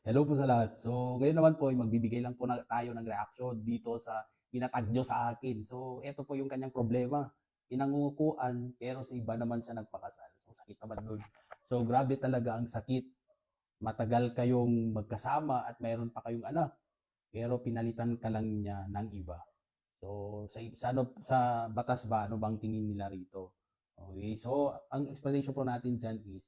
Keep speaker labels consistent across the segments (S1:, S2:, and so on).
S1: Hello po sa lahat. So, ngayon naman po ay magbibigay lang po tayo ng reaction dito sa tinatag niyo sa akin. So, eto po yung kanyang problema. Pinangungukuan pero sa iba naman siya nagpakasal. So, sakit naman nun. So, grabe talaga ang sakit. Matagal kayong magkasama at mayroon pa kayong anak pero pinalitan ka lang niya ng iba. So, sa batas ba, ano bang tingin nila rito? Okay, so ang explanation po natin dyan is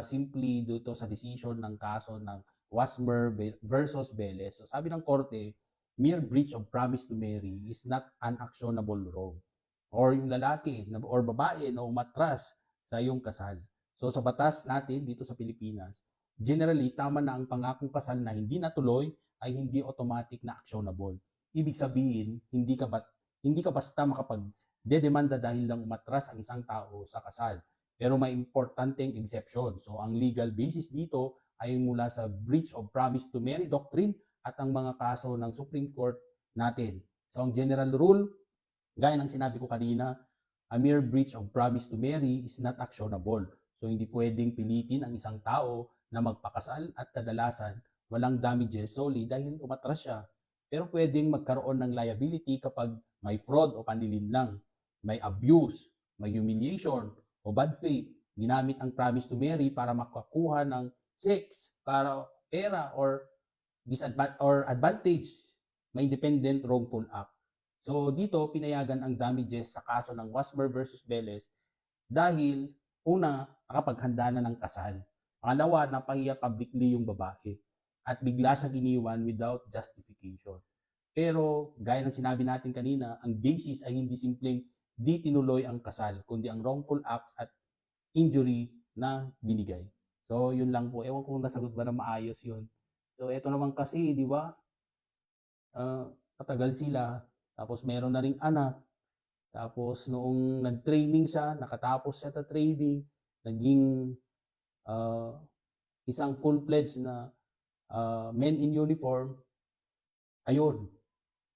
S1: simply dito sa decision ng kaso ng Wasmer versus Beles. So, sabi ng korte, mere breach of promise to marry is not an actionable wrong. Or yung lalaki or babae na umatras sa iyong kasal. So, sa batas natin dito sa Pilipinas, generally, tama na ang pangakong kasal na hindi natuloy ay hindi automatic na actionable. Ibig sabihin, hindi ka basta makapag-dedemanda dahil lang umatras ang isang tao sa kasal. Pero may importanteng exception. So ang legal basis dito ay mula sa breach of promise to marry doctrine at ang mga kaso ng Supreme Court natin. So ang general rule, gaya ng sinabi ko kanina, a mere breach of promise to marry is not actionable. So hindi pwedeng pilitin ang isang tao na magpakasal at kadalasan walang damages solely dahil umatras siya. Pero pwedeng magkaroon ng liability kapag may fraud o panlilinlang, may abuse, may humiliation o bad faith, ginamit ang promise to marry para makakuha ng sex, para pera or advantage, may independent wrongful act. So dito pinayagan ang damages sa kaso ng Wasmer versus Beles dahil una, nakapaghanda na ng kasal. Pangalawa, napahiya publicly yung babae at bigla siya giniwan without justification. Pero gaya ng sinabi natin kanina, ang basis ay hindi simpleng di tinuloy ang kasal, kundi ang wrongful acts at injury na binigay. So yun lang po. Ewan kung nasagot ba na maayos yun. So eto naman kasi, di ba, katagal sila, tapos meron na ring anak, tapos noong nag-training siya, nakatapos siya sa training, naging uh, isang full-fledged na men in uniform, ayun.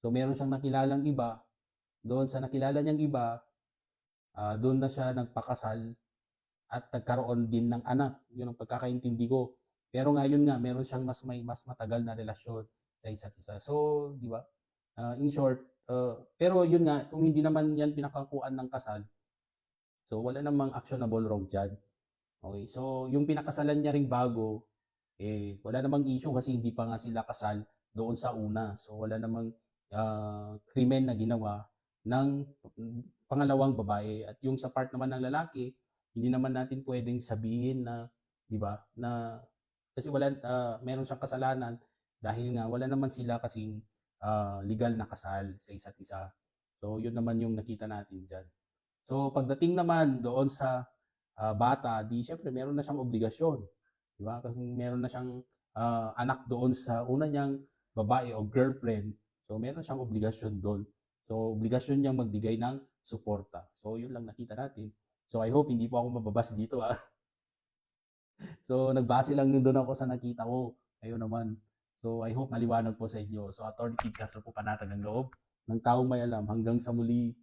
S1: So meron siyang nakilalang iba, doon sa nakilala niyang iba, doon na siya nagpakasal at nagkaroon din ng anak. Yun ang pagkakaintindi ko. Pero ngayon nga, meron siyang mas matagal na relasyon sa isa't isa. So, di ba? In short, pero yun nga, kung hindi naman yan pinakakuan ng kasal, so wala namang actionable wrong dyan. Okay, so yung pinakasalan niya ring bago, wala namang issue kasi hindi pa nga sila kasal doon sa una. So wala namang krimen na ginawa ng pangalawang babae. At yung sa part naman ng lalaki, hindi naman natin pwedeng sabihin na, di ba, na kasi meron siyang kasalanan dahil nga wala naman sila kasing legal na kasal sa isa't isa. So yun naman yung nakita natin dyan. So pagdating naman doon sa bata, di syempre meron na siyang obligasyon. Di ba? Kasi meron na siyang anak doon sa una niyang babae o girlfriend. So meron siyang obligasyon doon. So obligasyon niyang magbigay ng suporta. So yun lang nakita natin. So I hope hindi po ako mababas dito So nagbase lang din doon ako sa nakita ko. Ayun naman. So I hope maliwanag po sa inyo. So Attorney Kid Castro po panatag ng loob ng taong may alam. Hanggang sa muli.